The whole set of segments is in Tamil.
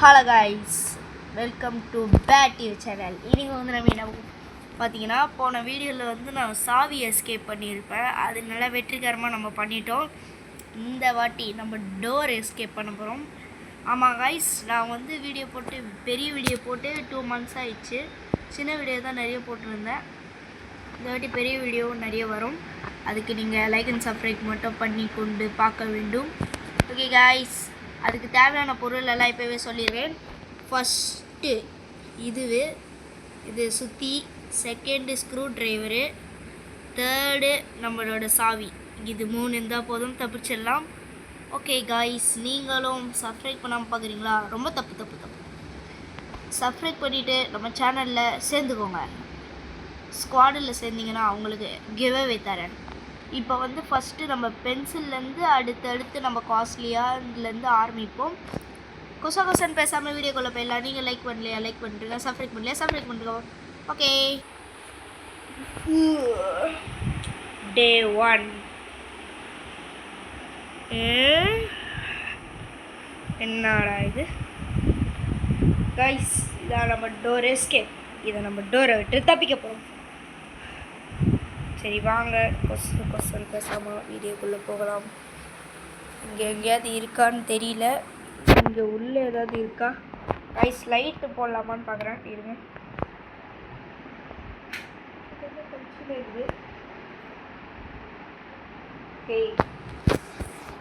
ஹலோ கைஸ், வெல்கம் டு பேட்டிவ் சேனல். இன்றைக்கி வந்து நம்ம என்ன பார்த்தீங்கன்னா, போன வீடியோவில் வந்து நான் சாவி எஸ்கேப் பண்ணியிருப்பேன். அது நல்லா வெற்றிகரமாக நம்ம பண்ணிட்டோம். இந்த வாட்டி நம்ம டோர் எஸ்கேப் பண்ண போகிறோம். ஆமாம் கைஸ், நான் வந்து வீடியோ போட்டு பெரிய வீடியோ போட்டு 2 months ஆயிடுச்சு. சின்ன வீடியோ தான் நிறைய போட்டிருந்தேன். இந்த வாட்டி பெரிய வீடியோ நிறைய வரும். அதுக்கு நீங்கள் லைக் அண்ட் சப்ஸ்கிரைப் மட்டும் பண்ணி கொண்டு பார்க்க வேண்டும். ஓகே கைஸ், அதுக்கு தேவையான பொருள் எல்லாம் இப்போவே சொல்லிடுவேன். ஃபஸ்ட்டு இது சுற்றி, செகண்டு ஸ்க்ரூ ட்ரைவரு, தேர்டு நம்மளோட சாவி. இது 3 இருந்தால் போதும், தப்பிச்சிடலாம். ஓகே காய்ஸ், நீங்களும் சப்ஸ்கிரைப் பண்ணாமல் பார்க்குறீங்களா? ரொம்ப தப்பு. சப்ஸ்கிரைப் பண்ணிவிட்டு நம்ம சேனலில் சேர்ந்துக்கோங்க. ஸ்குவாடில் சேர்ந்திங்கன்னா அவங்களுக்கு கிவ்அவே தரேன். இப்போ வந்து ஃபஸ்ட்டு நம்ம பென்சில்லேருந்து அடுத்தடுத்து நம்ம காஸ்ட்லியாகலேருந்து ஆரம்பிப்போம். கொசன் பேசாமல் வீடியோக்குள்ளே போயிடலாம். நீங்கள் லைக் பண்ணலையா? லைக் பண்ணிட்டுருங்க. சப்ஸ்கிரைப் பண்ணலையா? சப்ஸ்கிரைப் பண்ணிருக்கோம். ஓகே, டே 1. என்னடா இது கைஸ்? இதான் நம்ம டோர் எஸ்கேப். இதை நம்ம டோரை விட்டு தப்பிக்க போகிறோம். சரி வாங்க, கொஸ்டின் பேசாமல் வீடியோக்குள்ளே போகலாம். இங்கே எங்கேயாவது இருக்கான்னு தெரியல. இங்கே உள்ளே ஏதாவது இருக்கா? கைஸ், லைட்டு போடலாமான்னு பார்க்குறேன். இருங்க. இருக்குது. ஓகே,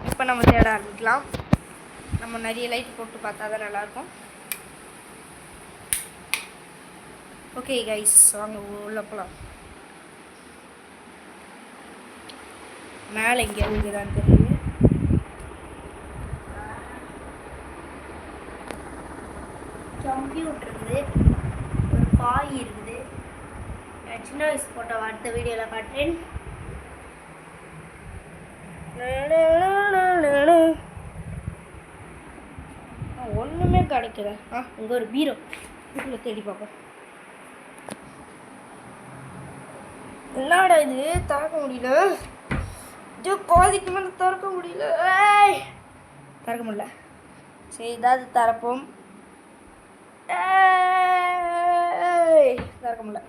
இப்போ நம்ம தேட ஆரம்பிக்கலாம். நம்ம நிறைய லைட் போட்டு பார்த்தா தான் நல்லாயிருக்கும். ஓகே கைஸ், வாங்க உள்ளே போகலாம். மேலே இங்கே இருக்குதான்னு தெரியல. கம்ப்யூட்டர் இருக்குது, ஒரு பாய் இருக்குது. நான் சின்ன வயசு போட்டோ அடுத்த வீடியோவில் காட்டுறேன். ஒன்றுமே கிடைக்கல. இங்கே ஒரு பீரோ, இதுக்குள்ளே தேடி பார்ப்போம். என்னடா இது? திறக்க முடியல. கோதிக்கு மேலே திறக்க முடியல. திறக்க முடியல. சரி, ஏதாவது திறப்போம். திறக்க முடியல.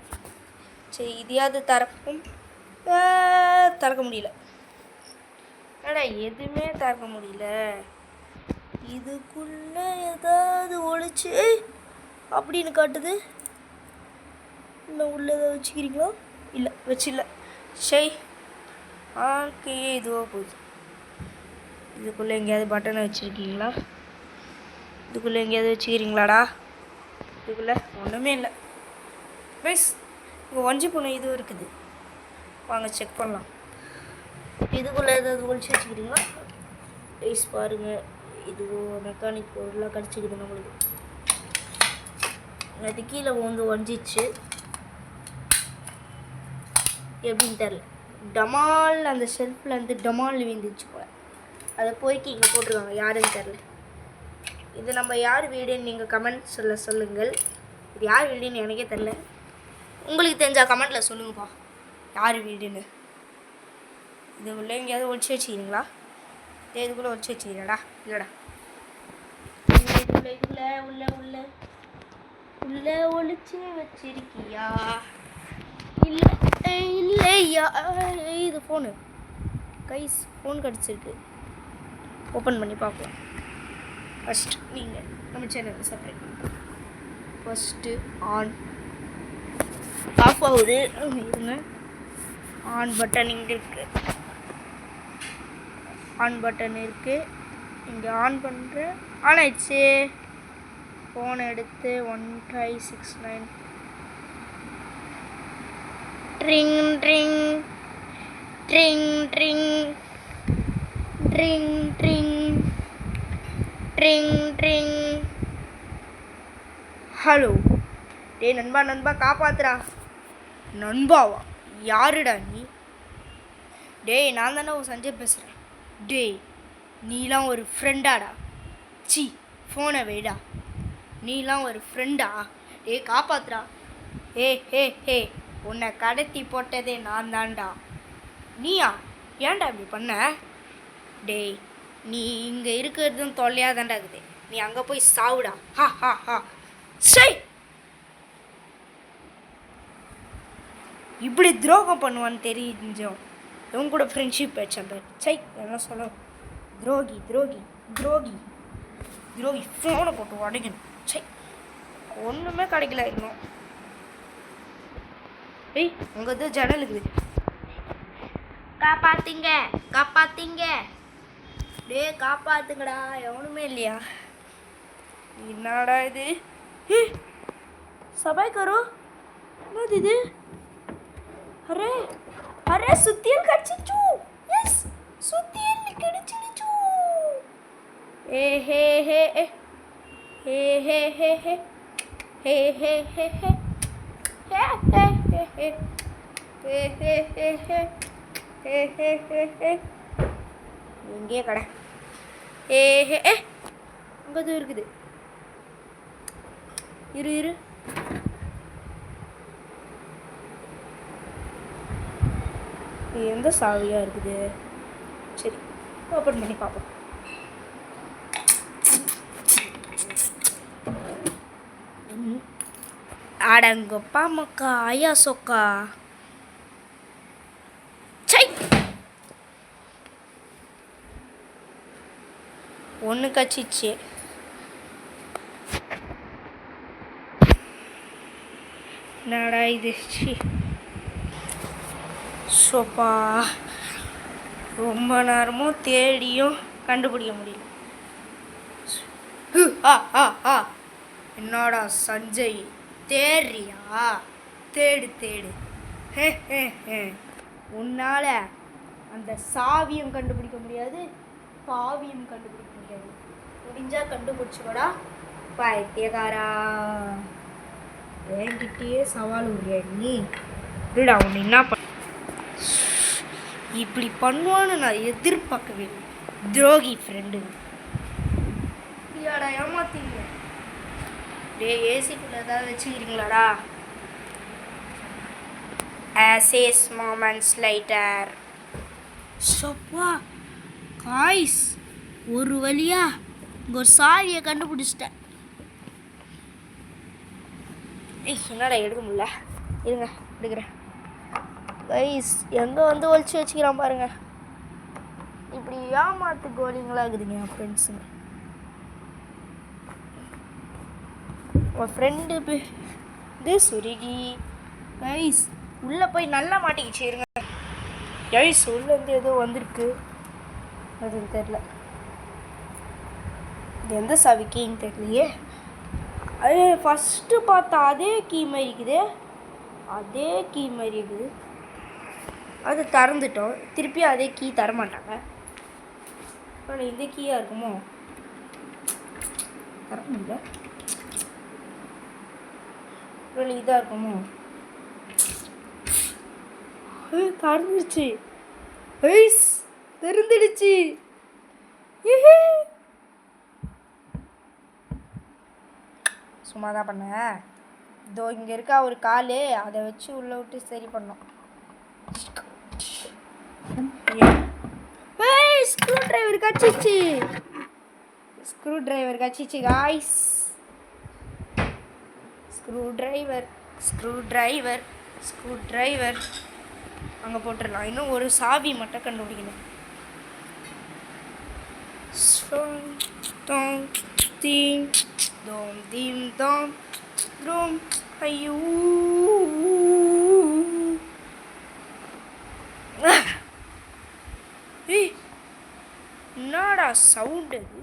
சரி, இதையாவது திறப்போம். திறக்க முடியல. ஏடா, எதுவுமே திறக்க முடியல. இதுக்குள்ளே ஏதாவது ஒழிச்சு அப்படின்னு காட்டுது. இன்னும் உள்ளே ஏதாவது வச்சுக்கிறீங்களா? இல்லை, வச்சில்ல. சரி, ஓகே, இதுவாக போகுது. இதுக்குள்ளே எங்கேயாவது பட்டனை வச்சுருக்கீங்களா? இதுக்குள்ளே எங்கேயாவது வச்சுக்கிறீங்களாடா? இதுக்குள்ளே ஒன்றுமே இல்லை. ப்ளீஸ், இங்கே ஒஞ்சி போன இதுவும் இருக்குது. வாங்க செக் பண்ணலாம். இதுக்குள்ளே ஏதாவது ஒழிச்சு வச்சுக்கிறீங்களா? ப்ளீஸ் பாருங்கள். இது மெக்கானிக் பொருளாக கிடச்சிக்குது நம்மளுக்கு. அது கீழே வந்து ஒஞ்சிச்சு. எப்படின்னு தெரில. டமால் அந்த ஷெல்ஃபில் வந்து டமால் விழுந்துச்சு போல. அதை போய்க்கு இங்கே போட்டிருக்காங்க. யாருன்னு தெரில. இது நம்ம யார் வீடுன்னு நீங்கள் கமெண்ட் சொல்லுங்கள். இது யார் வீடுன்னு எனக்கே தெரில. உங்களுக்கு தெரிஞ்சால் கமெண்ட்டில் சொல்லுங்கப்பா, யார் வீடுன்னு. இதுக்குள்ளே எங்கேயாவது ஒழிச்சு வச்சுக்கிறீங்களா? இதுக்குள்ளே ஒழிச்சு வச்சுக்கிறீங்கடா? இல்லைடா, இதுக்குள்ளே உள்ளே ஒழிச்சு வச்சிருக்கியா? இல்லையா? இது ஃபோனு கைஸ், ஃபோன் கிடச்சிருக்கு. ஓப்பன் பண்ணி பார்ப்போம். ஃபஸ்ட் நீங்கள் நம்ம சேனலை சப்ஸ்கிரைப் பண்ணுங்கள். ஃபஸ்ட்டு ஆஃப் ஆகுது. இருங்க. ஆன் பட்டன் இங்கே இருக்குது. ஆன் பட்டன் இருக்குது. இங்கே ஆன் பண்ணுறேன். ஆன் ஆயிடுச்சு. ஃபோனை எடுத்து 1 try 69 drink drink drink drink drink drink drink drink. Hello, டேய் நண்பா, காப்பாத்துறா. நண்பாவா? யாருடா நீ? டேய், நான் தானே சஞ்சய் பேசுகிறேன். டேய், நீலாம் ஒரு ஃப்ரெண்டாடா? சி, ஃபோனை வைடா. நீலாம் ஒரு ஃப்ரெண்டா? டேய், காப்பாத்துறா. ஹே, உன்னை கடத்தி போட்டதே நான் தான்டா. நீயா? ஏன்டா இப்படி பண்ண? டேய், நீ இங்கே இருக்கிறதும் தொல்லையாக தான்டா இருக்குது. நீ அங்கே போய் சாவுடா. ஹா ஹா ஹா. சரி, இப்படி துரோகம் பண்ணுவான்னு தெரிஞ்சோம். இவங்க கூட ஃப்ரெண்ட்ஷிப் வச்சேன். சை, என்ன சொல்ல, துரோகி துரோகி துரோகி துரோகி. ஃபோனை போட்டு உடைக்கணும். சை, ஒன்றுமே கிடைக்கல இன்னும். ஏய், உங்கள் இது ஜன்னல் இருக்குது. காப்பாத்துங்க காப்பாத்துங்க, டே காப்பாத்துங்கடா. எவனுமே இல்லையா? என்னடா இது? சபாய் கரோ, என்னது இது? அரே அரே, சுத்தியல் கடிச்சிச்சு. எஸ், சுத்தியல் கடிச்சிடுச்சு. ஏ ஹே ஹே ஹே ஹே ஹே ஹே ஹே ஹே ஹே ஹே ஹே எங்கே கடை? அங்கே இருக்குது. இரு இரு, எந்த சாவியா இருக்குது? சரி, ஓப்பன் பண்ணி பார்ப்போம். அடங்கப்பா மக்கா, ஐயா சொக்கா. சை, ஒன்று கச்சிச்சு. என்னடா இது? சோப்பா, ரொம்ப நேரமும் தேடியும் கண்டுபிடிக்க முடியல. என்னடா சஞ்சய், தேடுறியா? தேடு தேடு. உன்னால அந்த சாவியும் கண்டுபிடிக்க முடியாது, பாவியும் கண்டுபிடிக்க முடியாது. முடிஞ்சா கண்டுபிடிச்சுக்கடா பைத்தியக்காரா. என்கிட்டயே சவால் உரியா நீ? இல்லடா, உன்னை என்ன பண்ண இப்படி பண்ணுவான்னு நான் எதிர்பார்க்கவே இல்லை. துரோகி ஃப்ரெண்டு. யாடா ஏமாத்தீங்க? டே, ஏசிக்குள்ள ஏதாவது வச்சுக்கிறீங்களாடா? ஆசேஸ் மொமெண்ட்ஸ் லைட்டர். சப்பா காய்ஸ், ஒரு வழியா இங்கே ஒரு சாவியை கண்டுபிடிச்சிட்டேன். என்னடா எடுக்க முடியல? இருங்க, எடுக்கிறேன். கைஸ், எங்கே வந்து ஒழிச்சு வச்சுக்கிறான் பாருங்க. இப்படி ஏமாத்து கோலிங்களா இருக்குதுங்க என் ஃப்ரெண்ட்ஸுங்க. உன் ஃப்ரெண்டு இது சுருகி. கைஸ், உள்ளே போய் நல்லா மாட்டிக்கிச்சு. இருங்க கைஸ், உள்ளேருந்து ஏதோ வந்திருக்கு, அதுன்னு தெரில. இது எந்த சாவி கீன்னு தெரியலையே. அது ஃபஸ்ட்டு பார்த்தா அதே கீ மாதிரி இருக்குது. அதே கீ மாதிரி இருக்குது. அது திறந்துட்டோம், திருப்பி அதே கீ தரமாட்டாங்க. ஆனால் இந்த கீயாக இருக்குமோ? தர முடியல. இதாக இருக்குமோ? திறந்துடுச்சு. ஐஸ், திறந்துடுச்சு. சும்மா தான் பண்ணேன். இதோ இங்கே இருக்கா ஒரு கால், அதை வச்சு உள்ளே விட்டு சரி பண்ணோம். ஸ்க்ரூ டிரைவர் கச்சிச்சு. ஸ்க்ரூ டிரைவர் கச்சிச்சு guys. Screwdriver screwdriver screwdriver அங்கே போட்டுடலாம். இன்னும் ஒரு சாவி மட்டும் கண்டுபிடிக்கணும். தீம் தோம் தீம் தோம் தோம். ஐயோ, என்னடா சவுண்ட் அது?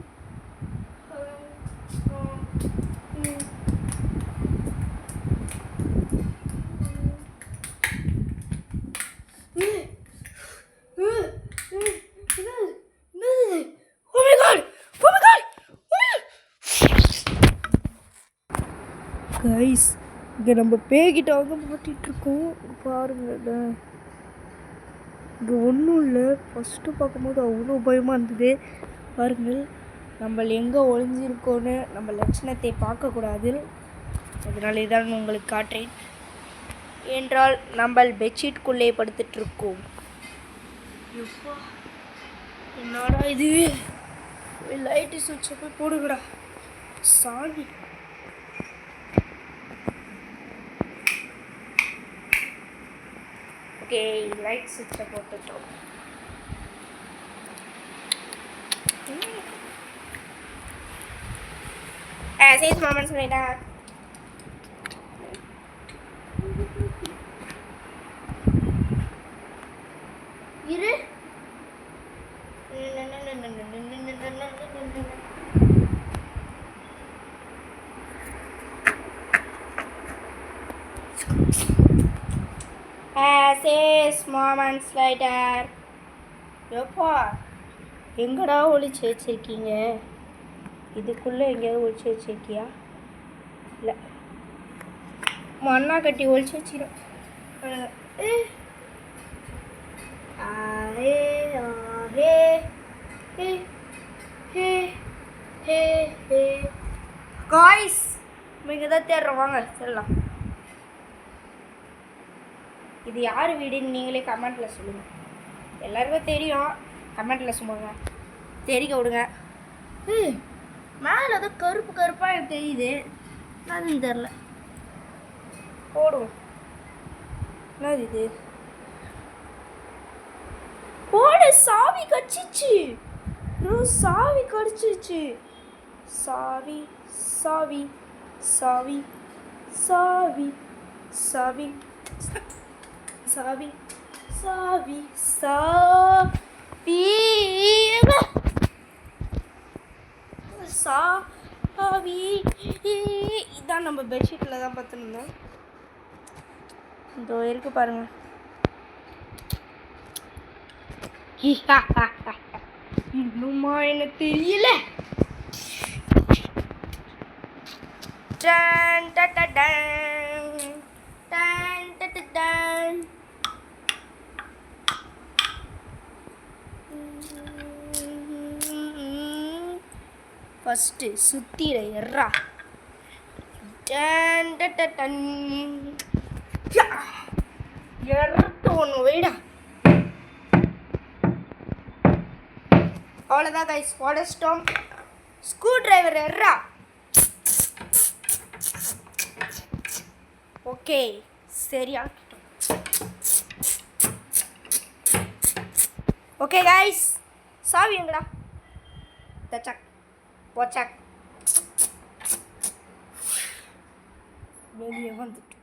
கைஸ், இங்கே நம்ம பேய்கிட்ட வந்து மாட்டிகிட்ருக்கோம். பாருங்க, இங்கே ஒன்றும் இல்லை. ஃபஸ்ட்டு பார்க்கும்போது அவ்வளோ பயமாக இருந்தது. பாருங்கள், நம்ம எங்கே ஒளிஞ்சிருக்கோன்னு நம்ம லட்சணத்தை பார்க்கக்கூடாது. அதனால இதான் உங்களுக்கு காட்டுறேன். என்றால் நம்ம பெட்ஷீட்குள்ளே படுத்துட்ருக்கோம். என்னடா இது? லைட்டு சுவிட்சை போய் போடுங்கடா. சாவி ஓகே லைட் சுவிட்சை போட்டுட்டோம். சேஸ் மாமன் சொல்லிட்டா இரு சேஸ் மாமன்ஸ் லைட்டர். எப்பா எங்கடா ஒளிச்சு வச்சிருக்கீங்க? இதுக்குள்ளே எங்கேயாவது ஒழிச்சு வச்சிருக்கியா? இல்லை மண்ணா கட்டி ஒழிச்சு வச்சிடும். காய்ஸ் இங்கே தான் தேடுறோம், வாங்க சொல்லலாம். இது யார் வீடுன்னு நீங்களே கமெண்ட்டில் சொல்லுங்கள். எல்லாருக்கும் தெரியும், கமெண்ட்டில் சொல்லுங்க, தெரிக்க விடுங்க. மேலே ஏதோ கருப்பு கருப்பாக எனக்கு தெரியுது, அதுன்னு தெரில. போடுவோம். என்னது இது? போடு, சாவி கடிச்சிச்சு. சாவி கடிச்சிச்சு. சாவி சாவி சாவி சாவி சாவி சாவி சாவி சாவி சாவி. இதான் நம்ம பெட்ஷீட்டில் தான் பார்த்துருந்தோம். இதோ இருக்கு பாருங்க. இன்னுமா எனக்கு தெரியல. ஃபஸ்ட்டு சுத்திர எறா. எடுத்து ஒன்று வைடா. அவ்வளோதான் கைஸ், உடச்சிட்டோம். ஸ்க்ரூ டிரைவர் எறா. ஓகே சரியா? ஓகே கைஸ், சாவி எங்கடா? தச்சக் போச்சக் வெளியே வந்துட்டு.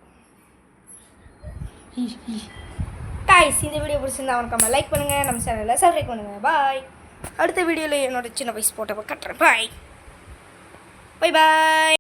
கைஸ் இந்த வீடியோ பிடிச்சிருந்தா அவனுக்கு லைக் பண்ணுங்கள், நம்ம சேனலில் சப்ஸ்கிரைப் பண்ணுங்கள். பாய். அடுத்த வீடியோவில் என்னோட சின்ன வயசு போட்டோ கட்டுறேன். பாய் பாய் பாய்.